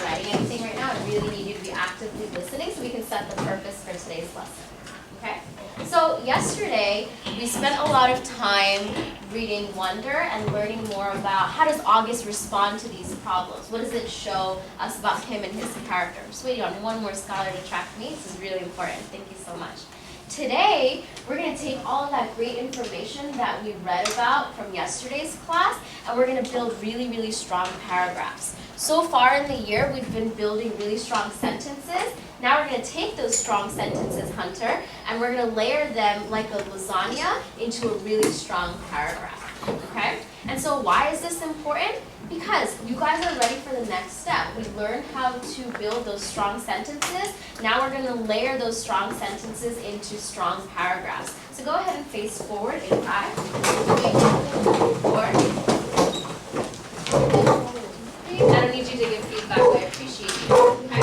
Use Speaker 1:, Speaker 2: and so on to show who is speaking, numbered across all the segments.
Speaker 1: not writing anything right now. I really need you to be actively listening so we can set the purpose for today's lesson. Okay? So yesterday, we spent a lot of time reading Wonder and learning more about how does August respond to these problems. What does it show us about him and his character? I'm just waiting on one more scholar to track me. This is really important. Thank you so much. Today, we're going to take all of that great information that we read about from yesterday's class, and we're going to build really, really strong paragraphs. So far in the year, we've been building really strong sentences. Now we're going to take those strong sentences, Hunter, and we're going to layer them like a lasagna into a really strong paragraph. Okay? And so why is this important? Because you guys are ready for the next step. We learned how to build those strong sentences. Now we're going to layer those strong sentences into strong paragraphs. So go ahead and face forward in 5, 3, 4. I don't need you to give feedback, but I appreciate you. Okay?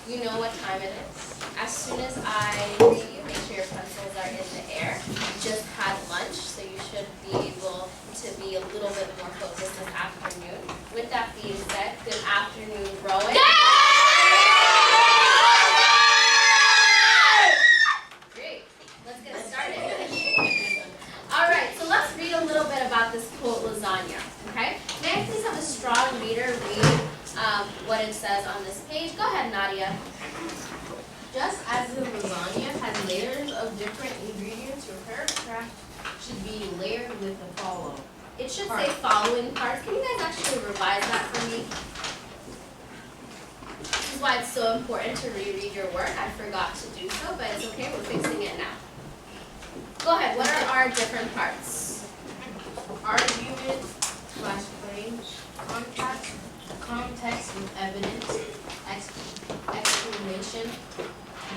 Speaker 1: You know what time it is. As soon as I read you, make sure your pencils are in the air. You just had lunch, so you should be able to be a little bit more focused this afternoon. With that being said, good afternoon, Rowan. Great. Let's get started. All right, so let's read a little bit about this quote, lasagna. Okay? May I please have a strong reader read what it says on this page? Go ahead, Nadia.
Speaker 2: Just as the lasagna has layers of different ingredients, your paragraph should be layered with the following.
Speaker 1: It should say following parts. Can you guys actually revise that for me? This is why it's so important to reread your work. I forgot to do so, but it's okay. We're fixing it now. Go ahead. What are our different parts?
Speaker 2: Argument / claim, context with evidence, explanation,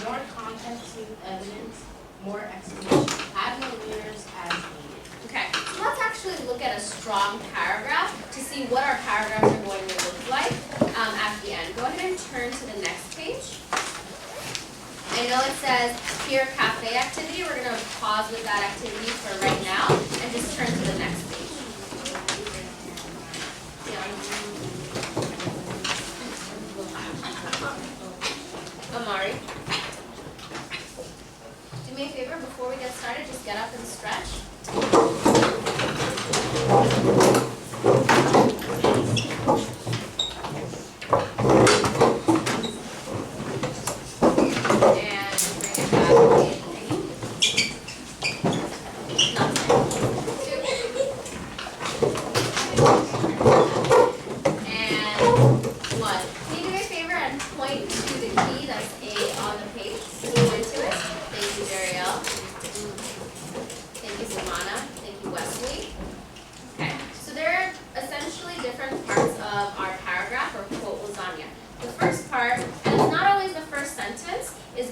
Speaker 2: more context with evidence, more explanation. Add more layers as needed.
Speaker 1: Okay, so let's actually look at a strong paragraph to see what our paragraphs are going to look like at the end. Go ahead and turn to the next page. I know it says peer cafe activity. We're going to pause with that activity for right now and just turn to the next page. Amari, do me a favor before we get started, just get up and stretch.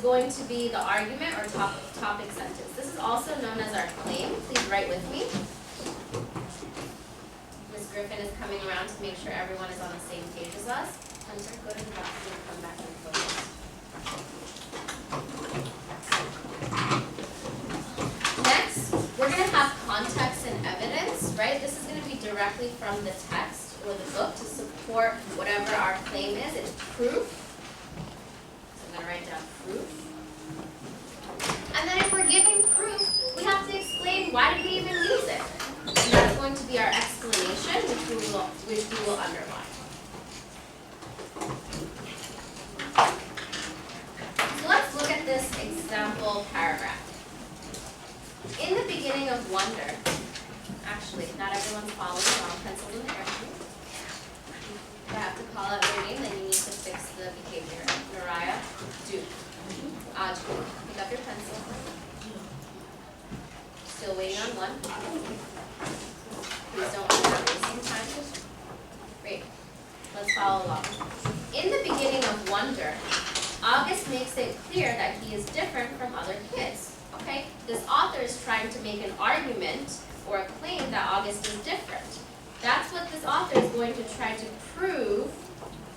Speaker 1: Going to be the argument or topic sentence. This is also known as our claim. Please write with me. Ms. Griffin is coming around to make sure everyone is on the same page as us. Hunter, go to the bathroom and come back and focus. Next, we're going to have context and evidence, right? This is going to be directly from the text or the book to support whatever our claim is. It's proof. I'm going to write down proof. And then if we're giving proof, we have to explain why did we even use it. And that's going to be our explanation, which we will underline. So let's look at this example paragraph. In the beginning of Wonder, actually, not everyone's following along, pencils in the air. If I have to call out their name, then you need to fix the behavior. Mariah, Duke, Audrey, pick up your pencil. Still waiting on one. Please don't start wasting time. Great. Let's follow along. In the beginning of Wonder, August makes it clear that he is different from other kids. Okay? This author is trying to make an argument or a claim that August is different. That's what this author is going to try to prove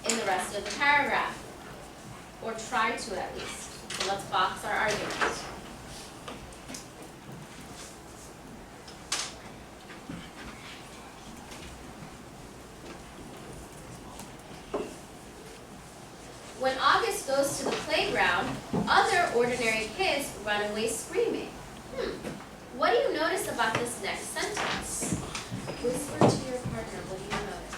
Speaker 1: in the rest of the paragraph. Or try to at least. So let's box our argument. When August goes to the playground, other ordinary kids run away screaming. What do you notice about this next sentence? Whisper to your partner, what do you notice?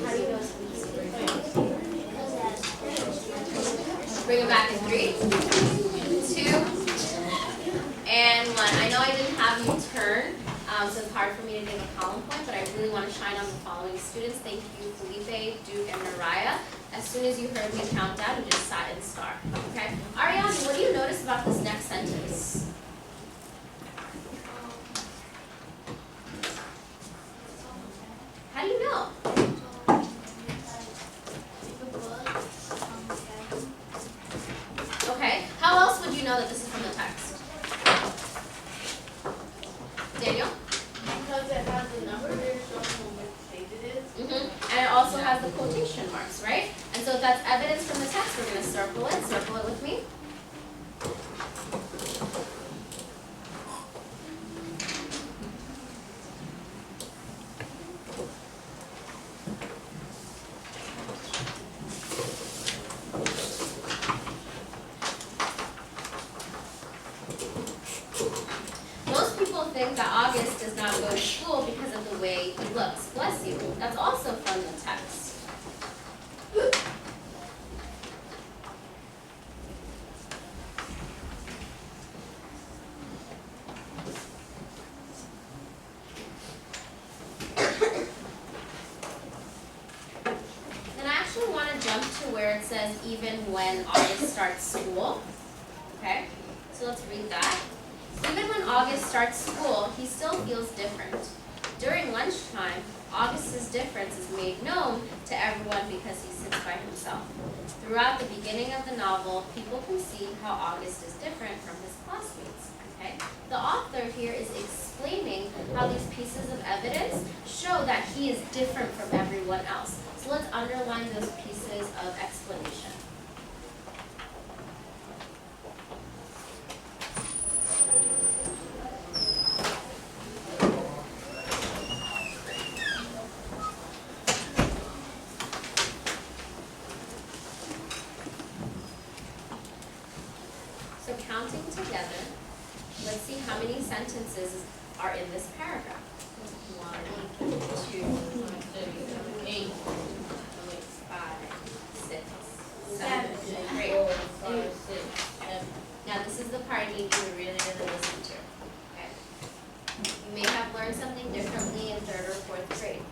Speaker 1: How do you notice? Bring it back in 3, 2, and 1. I know I didn't have you turn, so it's hard for me to give a column point, but I really want to shine on the following students. Thank you, Felipe, Duke, and Mariah. As soon as you heard me count down, you just sat in star. Okay? Ariane, what do you notice about this next sentence? How do you know? Okay, how else would you know that this is from the text? Daniel?
Speaker 2: Because it has the number, they're showing what page it is.
Speaker 1: And it also has the quotation marks, right? And so if that's evidence from the text, we're going to circle it with me. Most people think that August does not go to school because of the way he looks. Bless you. That's also from the text. Then I actually want to jump to where it says even when August starts school. Okay, so let's read that. Even when August starts school, he still feels different. During lunchtime, August's difference is made known to everyone because he sits by himself. Throughout the beginning of the novel, people can see how August is different from his classmates. Okay? The author here is explaining how these pieces of evidence show that he is different from everyone else. So let's underline those pieces of explanation. So counting together, let's see how many sentences are in this paragraph. 1, 2, 3, 8, 5, 6, 7, 8. Now this is the part I need you to really listen to. Okay. You may have learned something differently in 3rd or 4th grade.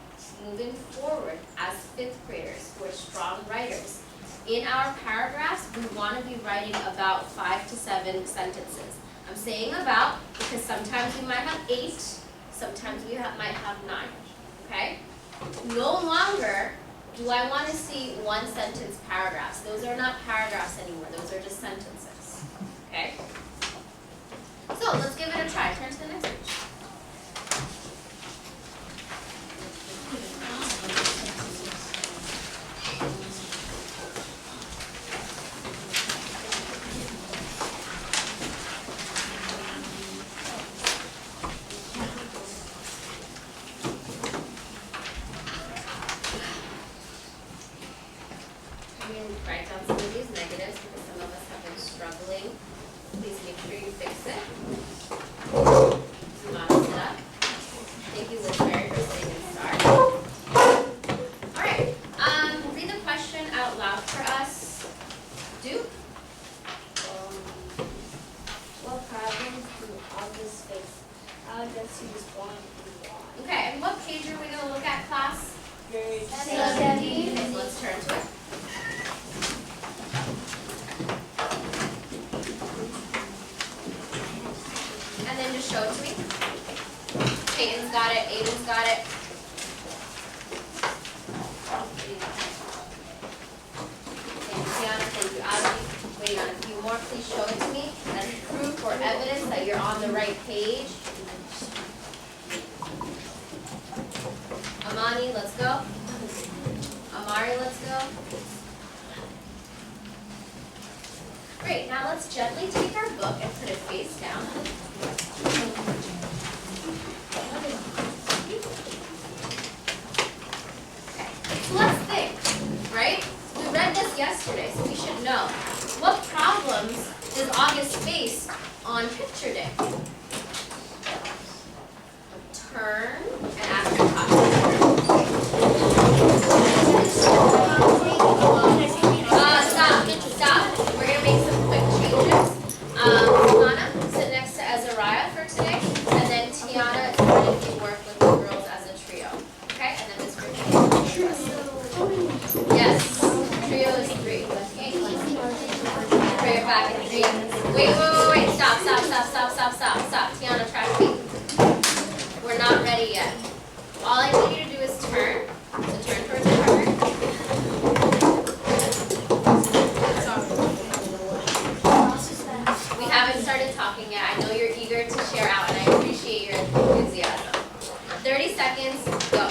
Speaker 1: Moving forward as 5th graders who are strong writers, in our paragraphs, we want to be writing about 5 to 7 sentences. I'm saying about because sometimes we might have 8, sometimes we might have 9, okay? No longer do I want to see 1-sentence paragraphs. Those are not paragraphs anymore. Those are just sentences, okay? So let's give it a try. Turn to the next page. Write down some of these negatives because some of us have been struggling. Please make sure you fix it. Model it up. Thank you, Liz Mary, for sitting in start. Alright, read the question out loud for us. Duke?
Speaker 3: What problems do August face? How does he respond to why?
Speaker 1: Okay, and what page are we going to look at, class?
Speaker 3: Grade
Speaker 1: 17. Okay, so let's turn to it. And then just show it to me. Peyton's got it, Aiden's got it. Thank you, Tiana, thank you, Avi. Waiting on a few more, please show it to me. That's proof or evidence that you're on the right page. Amani, let's go. Amari, let's go. Great, now let's gently take our book and put it face down. Okay, so let's think, right? We read this yesterday, so we should know. What problems does August face on picture day? Turn and ask your Stop. We're going to make some quick changes. Lana, sit next to Azariah for today. And then Tiana, if you work with the girls as a trio. Okay? And then Ms. Griffin. Yes. Trio is 3. Put your back in 3. Wait. Stop. Tiana, try to be. We're not ready yet. All I need you to do is turn. So turn towards the card. We haven't started talking yet. I know you're eager to share out, and I appreciate your enthusiasm. 30 seconds, go.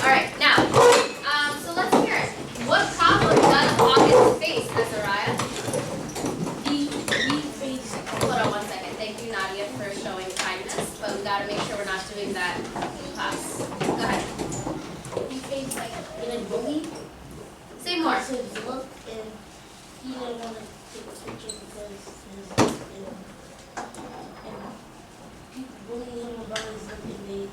Speaker 1: Alright, now, so let's hear it. What problem does August face, Azariah?
Speaker 3: We face.
Speaker 1: Hold on 1 second. Thank you, Nadia, for showing kindness, but we gotta make sure we're not doing that in class. Go ahead.
Speaker 3: We face like getting bullied.
Speaker 1: Say more.
Speaker 3: So his look, and he didn't want to take a picture because his and people bullying him about his look, and they.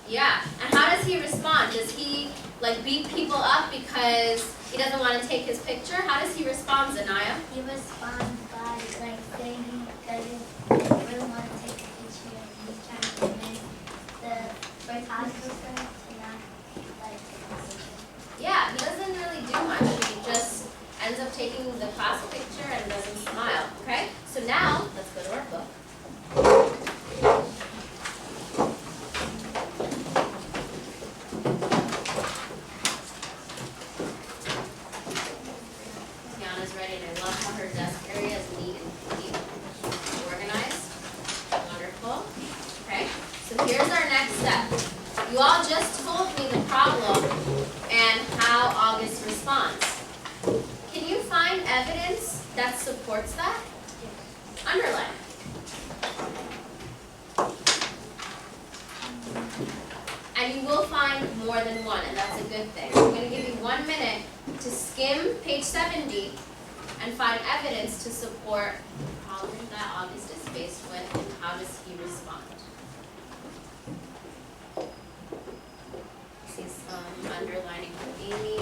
Speaker 1: Yeah, and how does he respond? Does he like beat people up because he doesn't want to take his picture? How does he respond, Zanaya?
Speaker 4: He responds by like saying he doesn't really want to take a picture and he's trying to convince the photographer to not like take a picture.
Speaker 1: Yeah, he doesn't really do much. He just ends up taking the class picture and doesn't smile. Okay? So now let's go to our book. Tiana's ready, and I love how her desk area is neat and neat, organized. Wonderful. Okay, so here's our next step. You all just told me the problem and how August responds. Can you find evidence that supports that? Underline it. And you will find more than one, and that's a good thing. I'm going to give you 1 minute to skim page 70 and find evidence to support the problem that August is faced with and how does he respond. I see some underlining for Amy.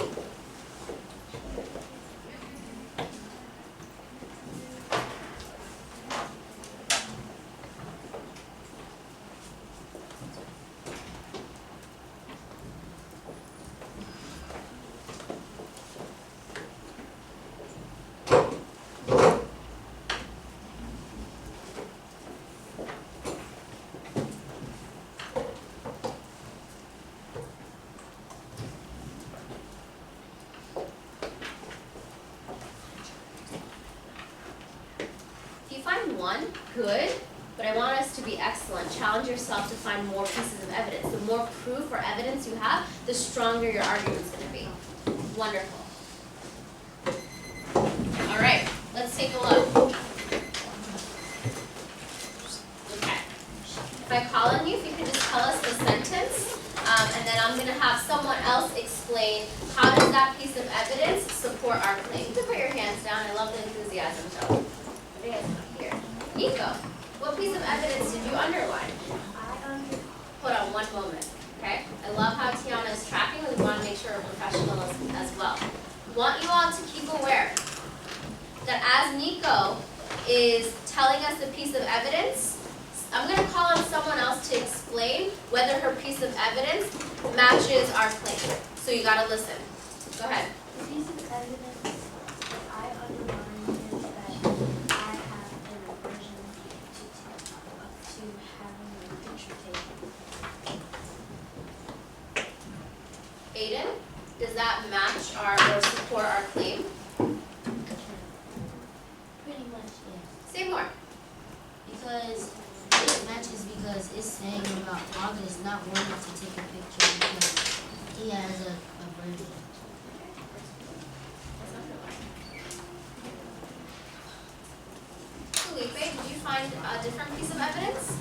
Speaker 1: One, good, but I want us to be excellent. Challenge yourself to find more pieces of evidence. The more proof or evidence you have, the stronger your argument's going to be. Wonderful. All right, let's take a look. Okay. If I call on you, if you could just tell us the sentence, and then I'm going to have someone else explain how does that piece of evidence support our claim. You can put your hands down. I love the enthusiasm, Joe. Here. Nico, what piece of evidence did you underline? Hold on 1 moment, okay? I love how Tiana is tracking. We want to make sure we're professional as well. want you all to keep aware that as Nico is telling us a piece of evidence, I'm going to call on someone else to explain whether her piece of evidence matches our claim. So you got to listen. Go ahead.
Speaker 3: The piece of evidence that I underline is that I have an aversion to having a picture taken.
Speaker 1: Aiden, does that match or support our claim?
Speaker 5: Pretty much, yeah.
Speaker 1: Say more.
Speaker 5: Because it matches because it's saying about August not wanting to take a picture because he has a aversion.
Speaker 1: Felipe, did you find a different piece of evidence?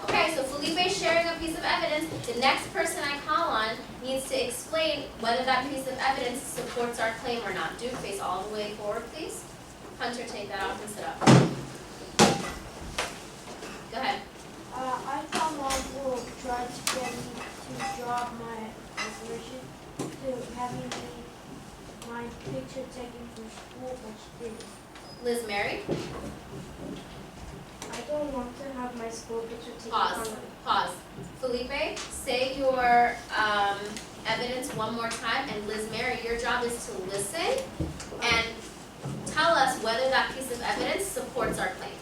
Speaker 1: Okay, so Felipe is sharing a piece of evidence. The next person I call on needs to explain whether that piece of evidence supports our claim or not. Do face all the way forward, please. Hunter, take that off and sit up. Go ahead.
Speaker 3: I thought Mom will try to get me to drop my aversion to having my picture taken for school, but she didn't.
Speaker 1: Liz Mary,
Speaker 3: I don't want to have my school picture taken.
Speaker 1: pause. Felipe, say your evidence one more time, and Liz Mary, your job is to listen and tell us whether that piece of evidence supports our claim.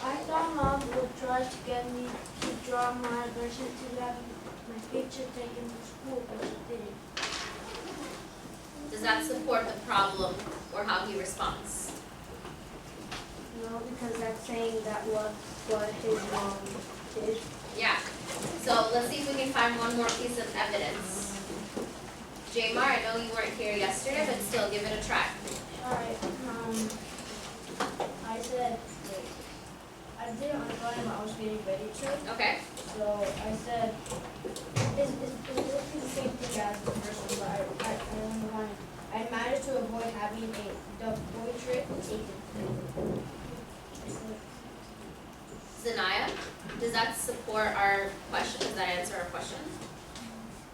Speaker 3: I thought Mom would try to get me to draw my aversion to having my picture taken for school, but she didn't.
Speaker 1: Does that support the problem or how he responds?
Speaker 3: No, because that's saying that what his mom did.
Speaker 1: Yeah. So let's see if we can find one more piece of evidence. Jamar, I know you weren't here yesterday, but still give it a try.
Speaker 3: Alright, I said, I didn't understand what I was getting ready to.
Speaker 1: Okay.
Speaker 3: So I said, it's basically the same thing as the first one, but I only wanted, I managed to avoid having the portrait taken.
Speaker 1: Zanaya, does that support our question? Does that answer our question?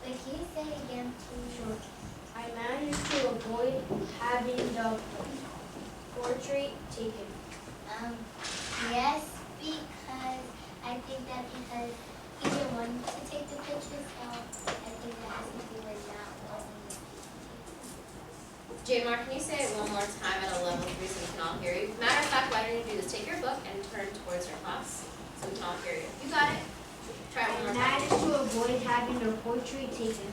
Speaker 4: Wait, can you say it again, please?
Speaker 3: Sure. I managed to avoid having the portrait taken.
Speaker 4: Yes, because I think that because he didn't want to take the picture, so I think that has to do with not wanting it.
Speaker 1: Jamar, can you say it one more time at a level 3 so we can all hear you? Matter of fact, why don't you do this? Take your book and turn towards your class so we can all hear you. You got it. Try it one more
Speaker 3: I
Speaker 1: time.
Speaker 3: managed to avoid having the portrait taken.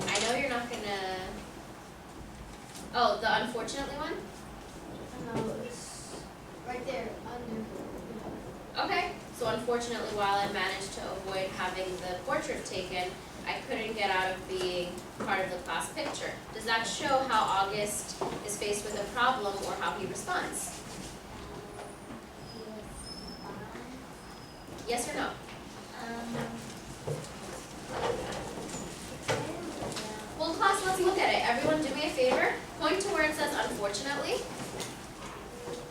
Speaker 1: I know you're not gonna. Oh, the unfortunately one?
Speaker 3: No, it's right there, under.
Speaker 1: Okay. So unfortunately, while I managed to avoid having the portrait taken, I couldn't get out of being part of the class picture. Does that show how August is faced with a problem or how he responds?
Speaker 4: He was fine.
Speaker 1: Yes or no? Well, class, let's look at it. Everyone do me a favor. Point to where it says unfortunately.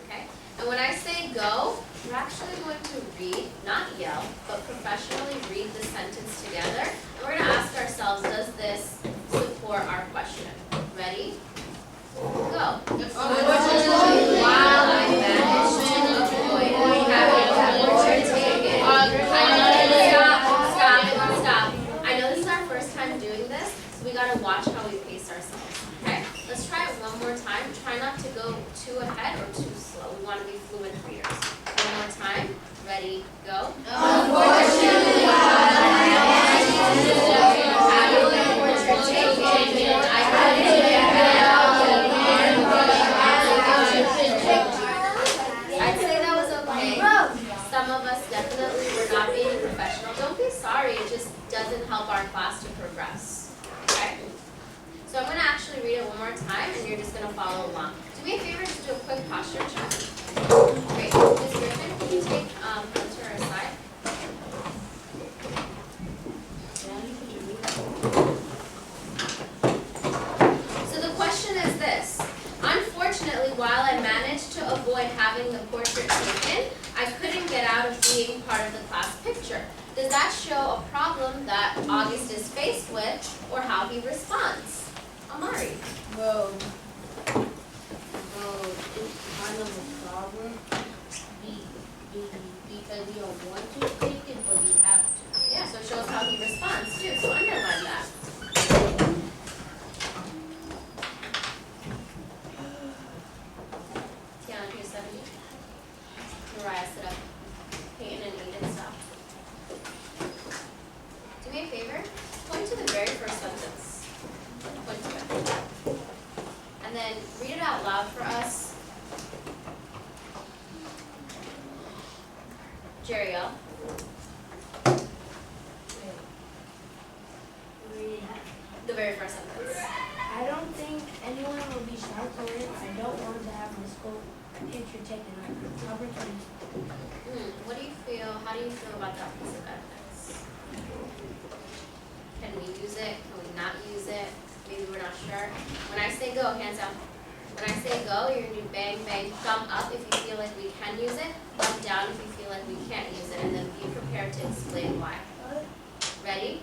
Speaker 1: Okay. And when I say go, we're actually going to read, not yell, but professionally read the sentence together. And we're going to ask ourselves, does this support our question? Ready? Go. Unfortunately, while I managed to avoid having the portrait taken, Stop. I know this is our first time doing this, so we gotta watch how we pace ourselves. Okay? Let's try it one more time. Try not to go too ahead or too slow. We want to be fluent readers. One more time. Ready, go. Unfortunately, while I managed to avoid having the portrait taken, I couldn't get out of I'd say that was okay. Some of us definitely were not being professional. Don't be sorry, it just doesn't help our class to progress. Okay? So I'm going to actually read it one more time and you're just going to follow along. Do me a favor, just do a quick posture check. Great. Ms. Griffin, can you take Hunter aside? So the question is this. Unfortunately, while I managed to avoid having the portrait taken, I couldn't get out of being part of the class picture. Does that show a problem that August is faced with or how he responds? Amari.
Speaker 5: Well, it's kind of a problem because you don't want to take it, but you have to.
Speaker 1: Yeah, so it shows how he responds too, so underline that. Tiana, page 70. Mariah, sit up. Peyton and Aiden, stop. Do me a favor, point to the very first sentence. Point to it. And then read it out loud for us. Jeriel. The very first sentence.
Speaker 3: I don't think anyone will be shocked or I don't want to have my school picture taken. Number 20.
Speaker 1: What do you feel, how do you feel about that piece of evidence? Can we use it? Can we not use it? Maybe we're not sure. When I say go, hands up. When I say go, you're gonna do bang, bang, thumb up if you feel like we can use it, thumb down if you feel like we can't use it, and then be prepared to explain why. Ready?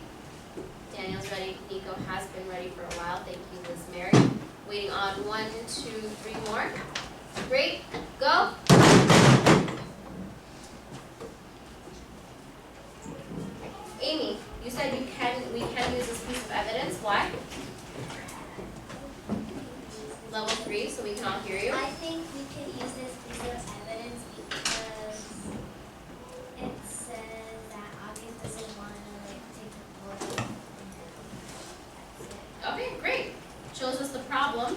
Speaker 1: Daniel's ready. Nico has been ready for a while. Thank you, Liz Mary. Waiting on 1, 2, 3 more. Great. Go. Amy, you said we can use this piece of evidence. Why? Level 3, so we can all hear you.
Speaker 4: I think we could use this piece of evidence because it says that August doesn't want to take the photo.
Speaker 1: Okay, great. Shows us the problem,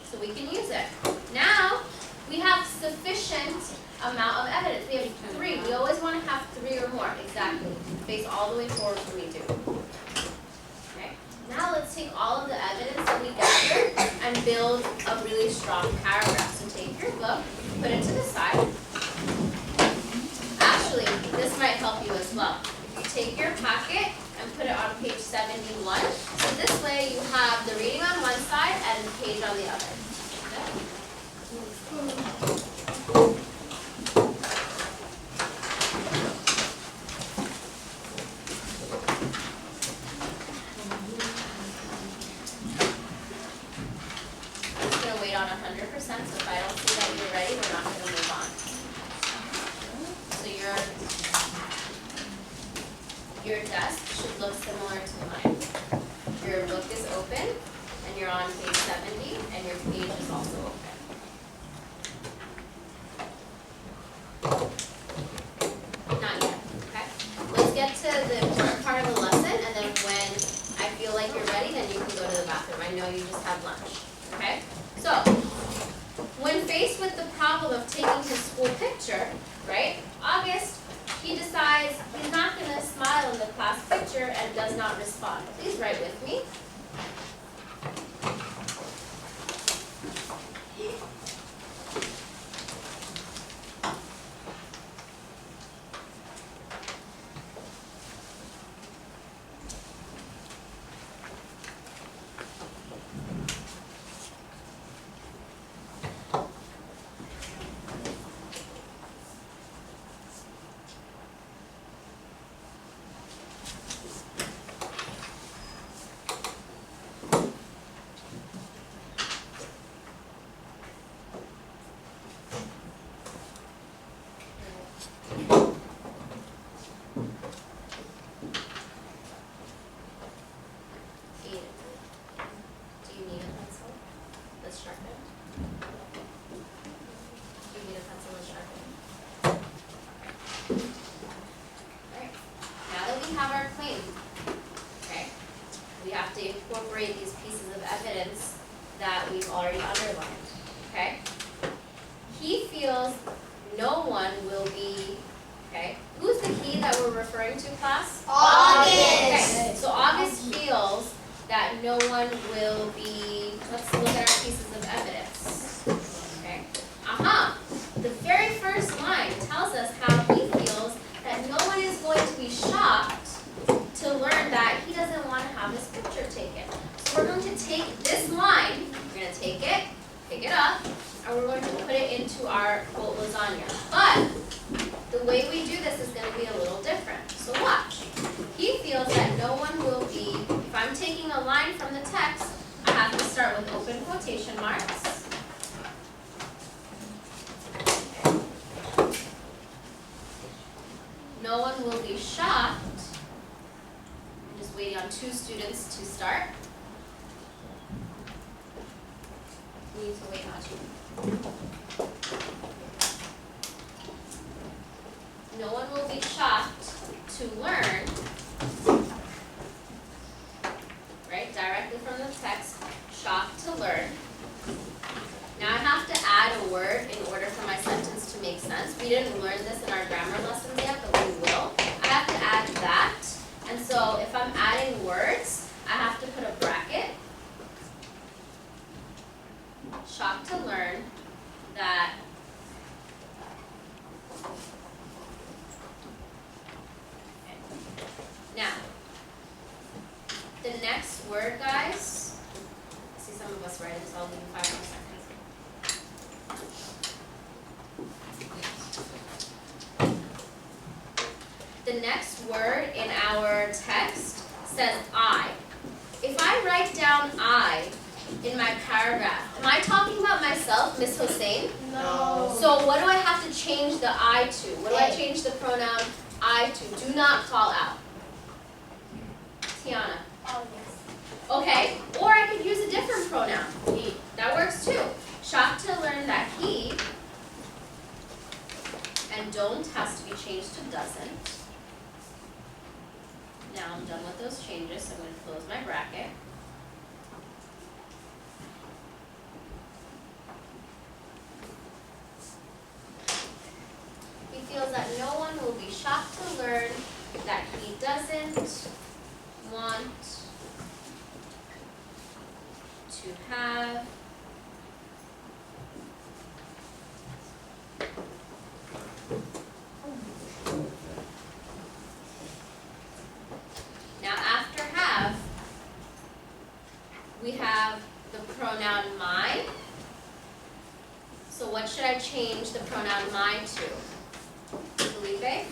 Speaker 1: so we can use it. Now, we have sufficient amount of evidence. We have 3. We always want to have 3 or more. Exactly. Face all the way forward when we do. Okay. Now let's take all of the evidence that we gathered and build a really strong paragraph. So take your book, put it to the side. Actually, this might help you as well. If you take your packet and put it on page 71, so this way you have the reading on one side and the page on the other. I'm just going to wait on 100%, so if I don't see that you're ready, we're not going to move on. So your desk should look similar to mine. Your book is open, and you're on page 70, and your page is also open. Not yet, okay? Let's get to the important part of the lesson, and then when I feel like you're ready, then you can go to the bathroom. I know you just had lunch, okay? So, when faced with the problem of taking his school picture, right, August, he decides he's not going to smile in the class picture and does not respond. Please write with me. Incorporate these pieces of evidence that we've already underlined, okay? He feels no one will be, okay? Who's the he that we're referring to, class?
Speaker 4: August.
Speaker 1: Okay, so August feels that no one will be, let's look at our pieces of evidence, okay? The very first line tells us how he feels that no one is going to be shocked to learn that he doesn't want to have his picture taken. So we're going to take this line, we're going to take it, pick it up, and we're going to put it into our quote lasagna. But the way we do this is going to be a little different. So watch. He feels that no one will be, if I'm taking a line from the text, I have to start with open quotation marks. No one will be shocked. I'm just waiting on 2 students to start. We need to wait on 2. No one will be shocked to learn, right, directly from the text, shocked to learn. Now I have to add a word in order for my sentence to make sense. We didn't learn this in our grammar lessons yet, but we will. I have to add that, and so if I'm adding words, I have to put a bracket. Shocked to learn that now, the next word, guys, I see some of us writing this, I'll give you 5 more seconds. The next word in our text says I. If I write down I in my paragraph, am I talking about myself, Miss Hossein?
Speaker 3: No.
Speaker 1: So what do I have to change the I to? What do I change the pronoun I to? Do not call out. Tiana.
Speaker 4: Oh, yes.
Speaker 1: Okay, or I could use a different pronoun. He. That works too. Shocked to learn that he and don't has to be changed to doesn't. Now I'm done with those changes, so I'm going to close my bracket. He feels that no one will be shocked to learn that he doesn't want to have now after have we have the pronoun my. So what should I change the pronoun my to? Felipe?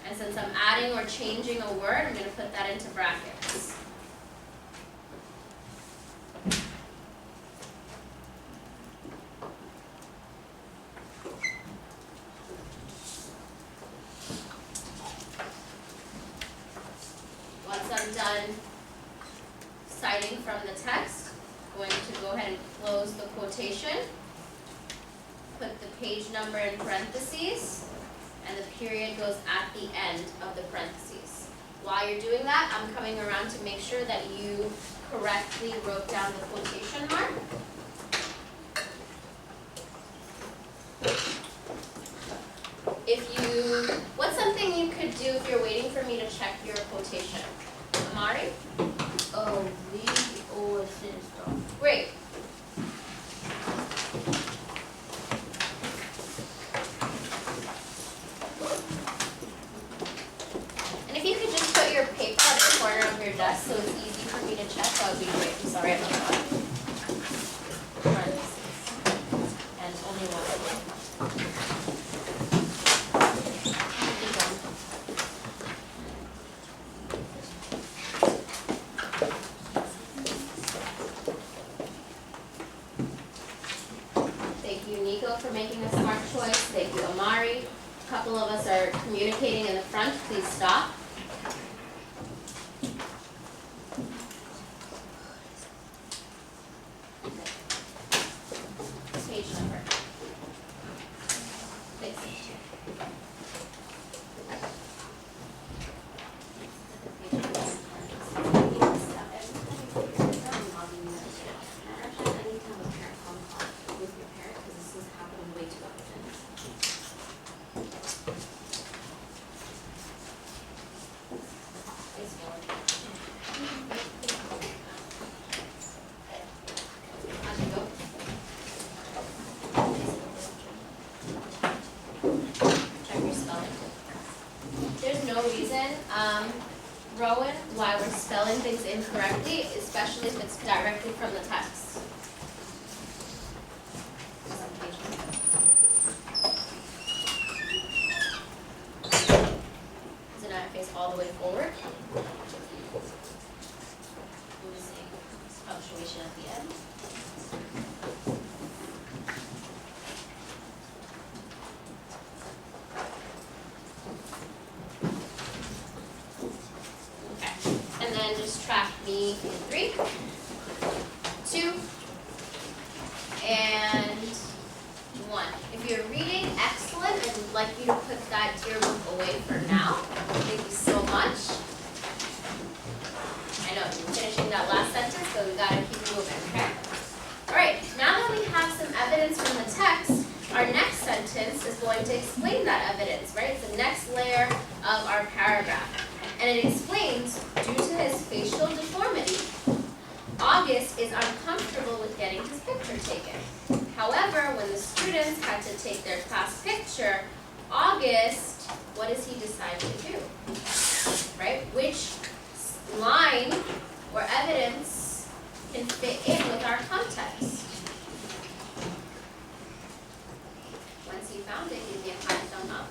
Speaker 1: And since I'm adding or changing a word, I'm going to put that into brackets. Once I'm done citing from the text, I'm going to go ahead and close the quotation, put the page number in parentheses, and the period goes at the end of the parentheses. While you're doing that, I'm coming around to make sure that you correctly wrote down the quotation mark. What's something you could do if you're waiting for me to check your quotation? Amari?
Speaker 5: Oh, read or send stuff.
Speaker 1: Great. And if you could just put your paper at the corner of your desk so it's easy for me to check, that would be great. I'm sorry about that. And only one. Thank you, Nico, for making a smart choice. Thank you, Amari. A couple of us are communicating in the front. Please stop. Page number. Thanks. Check your spelling. There's no reason, Rowan, why we're spelling things incorrectly, especially if it's directly from the text. all the way forward. We'll just see punctuation at the end. Okay, and then just track me in 3, 2, and 1. If you're reading, excellent. I would like you to put that dear book away for now. Thank you so much. I know, you're finishing that last sentence, so we gotta keep moving, okay? Alright, now that we have some evidence from the text, our next sentence is going to explain that evidence, right? It's the next layer of our paragraph. And it explains, due to his facial deformity, August is uncomfortable with getting his picture taken. However, when the students had to take their class picture, August, what does he decide to do? Right? Which line or evidence can fit in with our context? Once you found it, give me a high thumb up.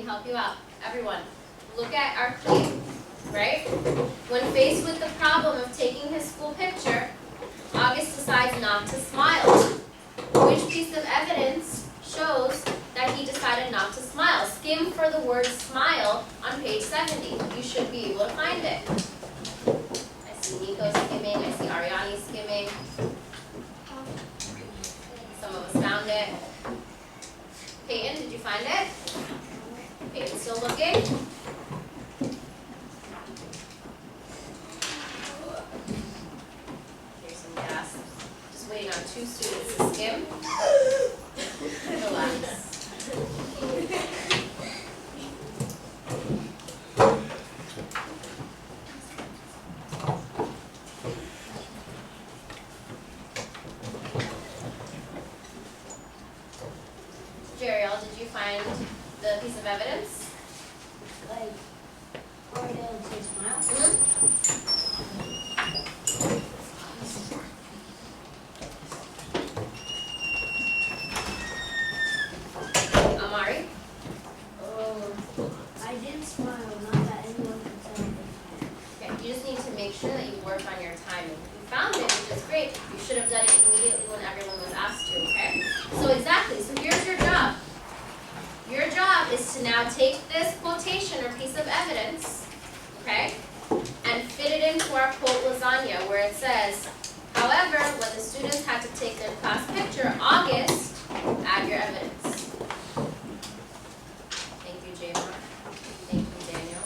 Speaker 1: Help you out. Everyone, look at our clue, right? When faced with the problem of taking his school picture, August decides not to smile. Which piece of evidence shows that he decided not to smile? Skim for the word smile on page 70. You should be able to find it. I see Nico skimming, I see Ariani skimming. Some of us found it. Peyton, did you find it? Peyton still looking? Here's some gas. Just waiting on 2 students to skim. Relax. Jeriel, did you find the piece of evidence?
Speaker 5: Like, where it says smile?
Speaker 1: Amari?
Speaker 3: Oh, I didn't smile, not that anyone could tell me.
Speaker 1: Okay, you just need to make sure that you work on your timing. You found it, which is great. You should have done it immediately when everyone was asked to, okay? So exactly, so here's your job. Your job is to now take this quotation or piece of evidence, okay, and fit it into our quote lasagna where it says, however, when the students had to take their class picture, August, add your evidence. Thank you, Jamar. Thank you, Daniel.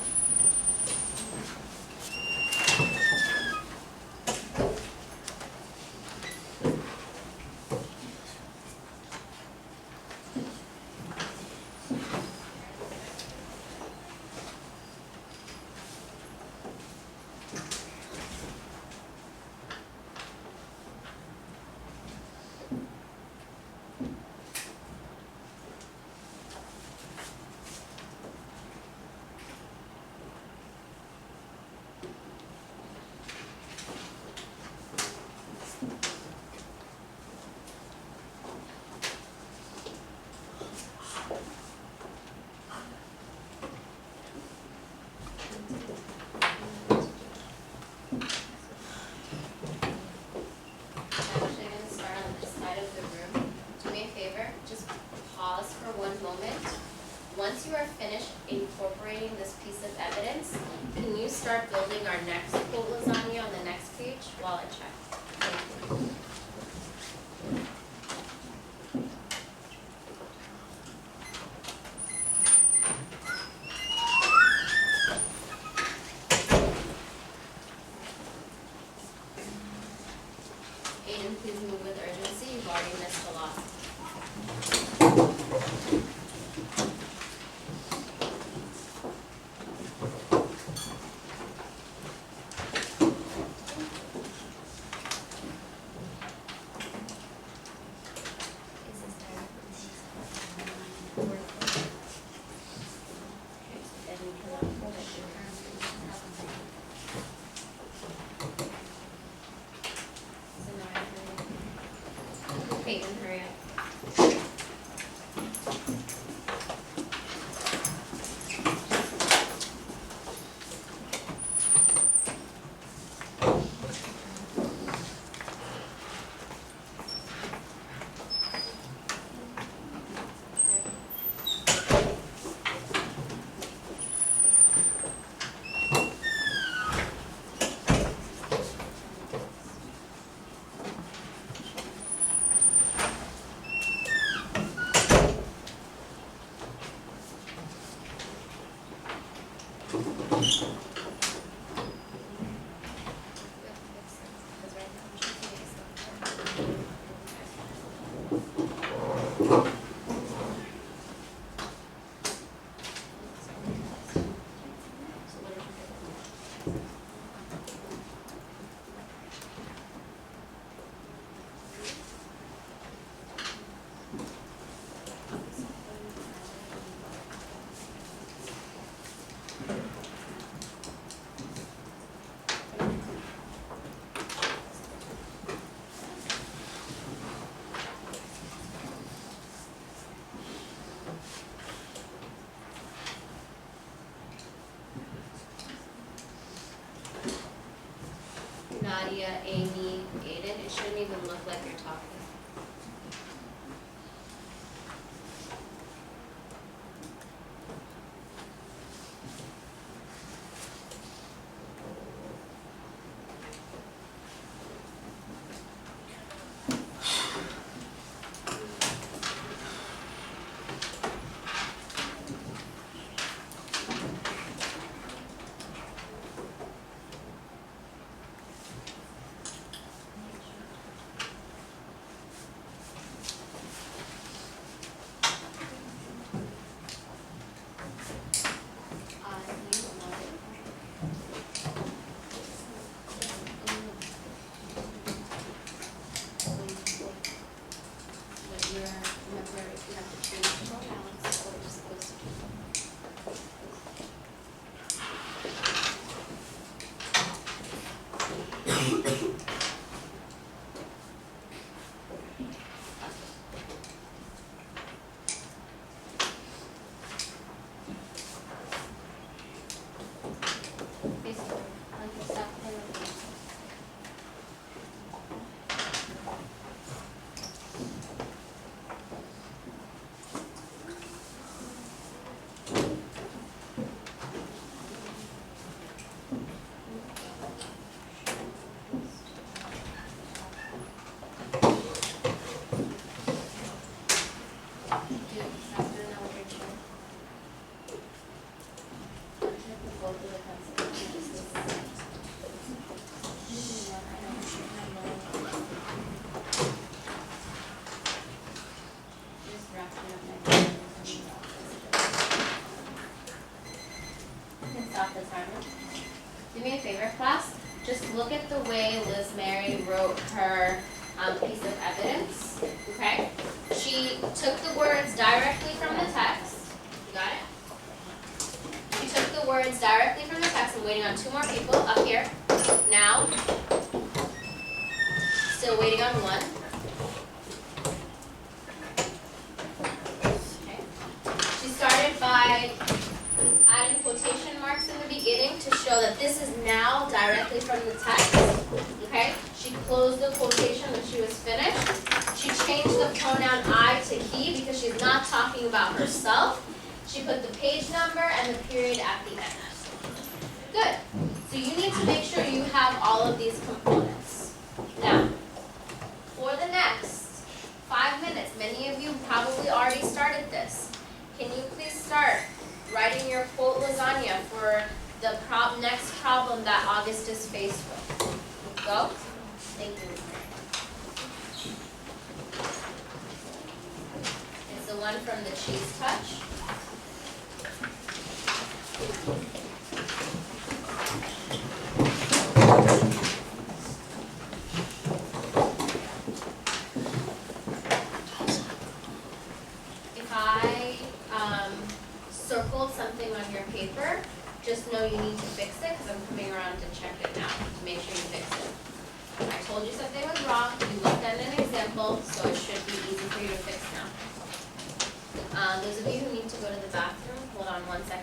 Speaker 1: start building our next quote lasagna on the next page while I check. Thank you. Aiden, please move with urgency. You've already missed a lot. Peyton, hurry up. Nadia, Amy, Aiden, it shouldn't even look like you're talking. Do me a favor, class. Just look at the way Liz Mary wrote her piece of evidence, okay? She took the words directly from the text. You got it? She took the words directly from the text. I'm waiting on 2 more people up here. Now. Still waiting on 1. Okay. She started by adding quotation marks in the beginning to show that this is now directly from the text, okay? She closed the quotation when she was finished. She changed the pronoun I to he because she's not talking about herself. She put the page number and the period at the end. Good. to make sure you have all of these components. Now, for the next 5 minutes, many of you probably already started this. Can you please start writing your quote lasagna for the next problem that August is faced with? Go. Thank you. It's the one from the Cheese Touch. If I circled something on your paper, just know you need to fix it because I'm coming around to check it now to make sure you fix it. I told you something was wrong, you looked at an example, so it should be easy for you to fix now. Those of you who need to go to the bathroom, hold on one second.